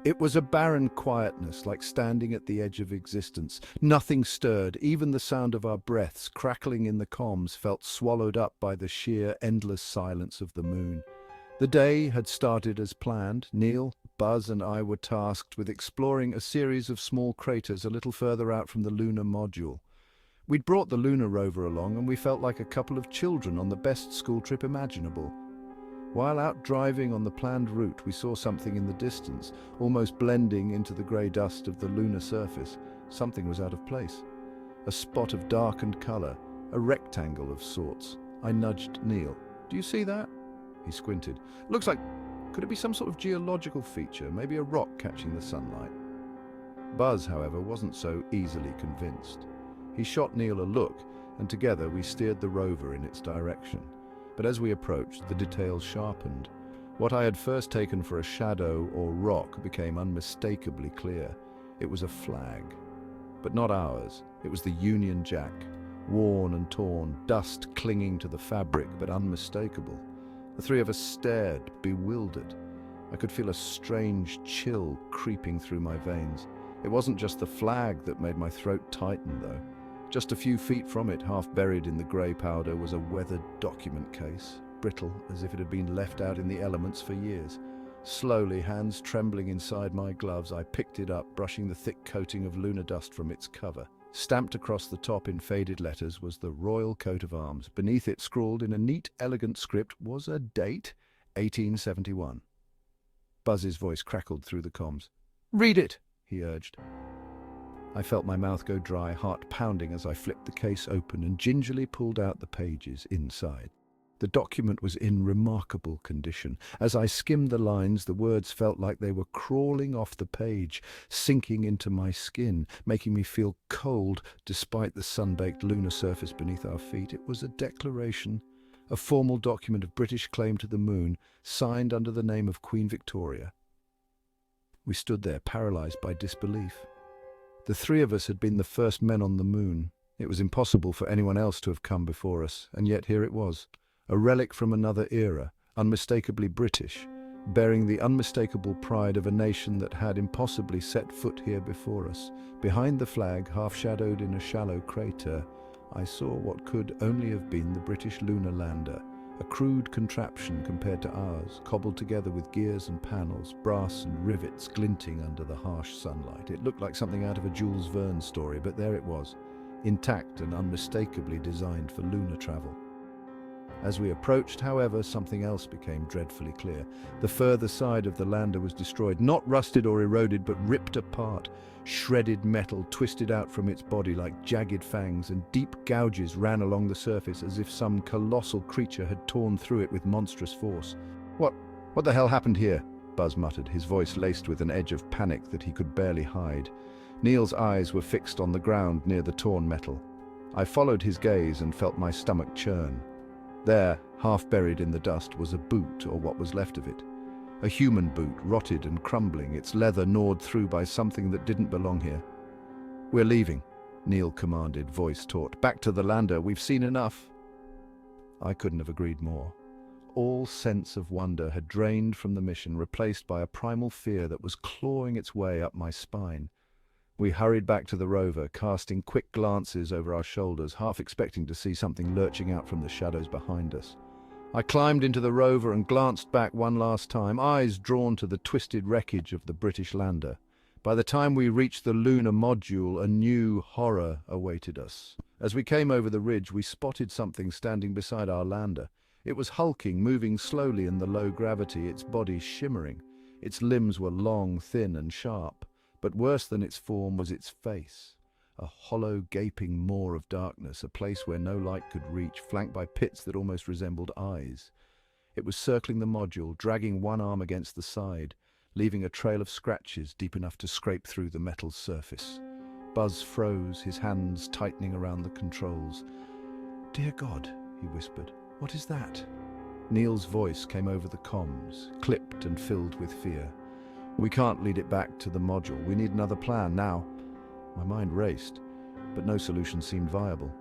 It was a barren quietness, like standing at the edge of existence. Nothing stirred, even the sound of our breaths crackling in the comms felt swallowed up by the sheer, endless silence of the moon. The day had started as planned. Neil, Buzz and I were tasked with exploring a series of small craters a little further out from the lunar module. We'd brought the lunar rover along and we felt like a couple of children on the best school trip imaginable. While out driving on the planned route, we saw something in the distance, almost blending into the grey dust of the lunar surface. Something was out of place. A spot of darkened colour, a rectangle of sorts. I nudged Neil. "Do you see that?" He squinted. "Looks like... could it be some sort of geological feature, maybe a rock catching the sunlight?" Buzz, however, wasn't so easily convinced. He shot Neil a look, and together we steered the rover in its direction. But as we approached, the details sharpened. What I had first taken for a shadow or rock became unmistakably clear. It was a flag. But not ours. It was the Union Jack. Worn and torn, dust clinging to the fabric, but unmistakable. The three of us stared, bewildered. I could feel a strange chill creeping through my veins. It wasn't just the flag that made my throat tighten, though. Just a few feet from it, half buried in the grey powder, was a weathered document case, brittle as if it had been left out in the elements for years. Slowly, hands trembling inside my gloves, I picked it up, brushing the thick coating of lunar dust from its cover. Stamped across the top in faded letters was the Royal Coat of Arms. Beneath it, scrawled in a neat, elegant script, was a date, 1871. Buzz's voice crackled through the comms. "Read it," he urged. I felt my mouth go dry, heart pounding as I flipped the case open and gingerly pulled out the pages inside. The document was in remarkable condition. As I skimmed the lines, the words felt like they were crawling off the page, sinking into my skin, making me feel cold despite the sun-baked lunar surface beneath our feet. It was a declaration, a formal document of British claim to the moon, signed under the name of Queen Victoria. We stood there, paralyzed by disbelief. The three of us had been the first men on the moon. It was impossible for anyone else to have come before us, and yet here it was, a relic from another era, unmistakably British, bearing the unmistakable pride of a nation that had impossibly set foot here before us. Behind the flag, half-shadowed in a shallow crater, I saw what could only have been the British lunar lander, a crude contraption compared to ours, cobbled together with gears and panels, brass and rivets glinting under the harsh sunlight. It looked like something out of a Jules Verne story, but there it was, intact and unmistakably designed for lunar travel. As we approached, however, something else became dreadfully clear. The further side of the lander was destroyed, not rusted or eroded, but ripped apart. Shredded metal twisted out from its body like jagged fangs, and deep gouges ran along the surface as if some colossal creature had torn through it with monstrous force. What the hell happened here?" Buzz muttered, his voice laced with an edge of panic that he could barely hide. Neil's eyes were fixed on the ground near the torn metal. I followed his gaze and felt my stomach churn. There, half buried in the dust, was a boot, or what was left of it. A human boot, rotted and crumbling, its leather gnawed through by something that didn't belong here. "We're leaving," Neil commanded, voice taut. "Back to the lander, we've seen enough." I couldn't have agreed more. All sense of wonder had drained from the mission, replaced by a primal fear that was clawing its way up my spine. We hurried back to the rover, casting quick glances over our shoulders, half expecting to see something lurching out from the shadows behind us. I climbed into the rover and glanced back one last time, eyes drawn to the twisted wreckage of the British lander. By the time we reached the lunar module, a new horror awaited us. As we came over the ridge, we spotted something standing beside our lander. It was hulking, moving slowly in the low gravity, its body shimmering. Its limbs were long, thin and sharp. But worse than its form was its face. A hollow, gaping maw of darkness, a place where no light could reach, flanked by pits that almost resembled eyes. It was circling the module, dragging one arm against the side, leaving a trail of scratches deep enough to scrape through the metal surface. Buzz froze, his hands tightening around the controls. "Dear God," he whispered, "what is that?" Neil's voice came over the comms, clipped and filled with fear. "We can't lead it back to the module. We need another plan now." My mind raced, but no solution seemed viable.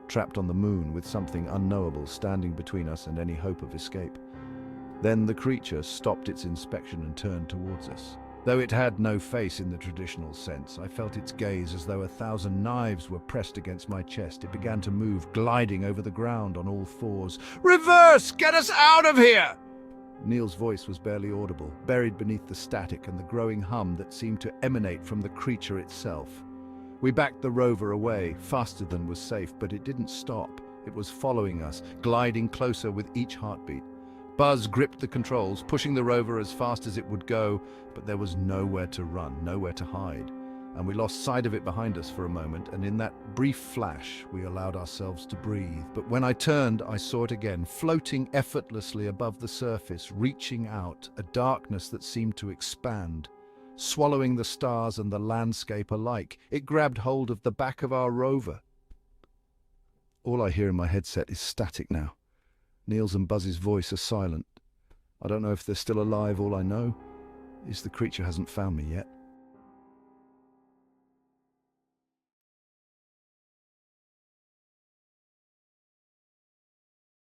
Trapped on the moon with something unknowable standing between us and any hope of escape. Then the creature stopped its inspection and turned towards us. Though it had no face in the traditional sense, I felt its gaze as though 1,000 knives were pressed against my chest. It began to move, gliding over the ground on all fours. "Reverse! Get us out of here!" Neil's voice was barely audible, buried beneath the static and the growing hum that seemed to emanate from the creature itself. We backed the rover away, faster than was safe, but it didn't stop. It was following us, gliding closer with each heartbeat. Buzz gripped the controls, pushing the rover as fast as it would go, but there was nowhere to run, nowhere to hide. And we lost sight of it behind us for a moment, and in that brief flash, we allowed ourselves to breathe. But when I turned, I saw it again, floating effortlessly above the surface, reaching out, a darkness that seemed to expand, swallowing the stars and the landscape alike. It grabbed hold of the back of our rover. All I hear in my headset is static now. Neil's and Buzz's voice are silent. I don't know if they're still alive. All I know is the creature hasn't found me yet.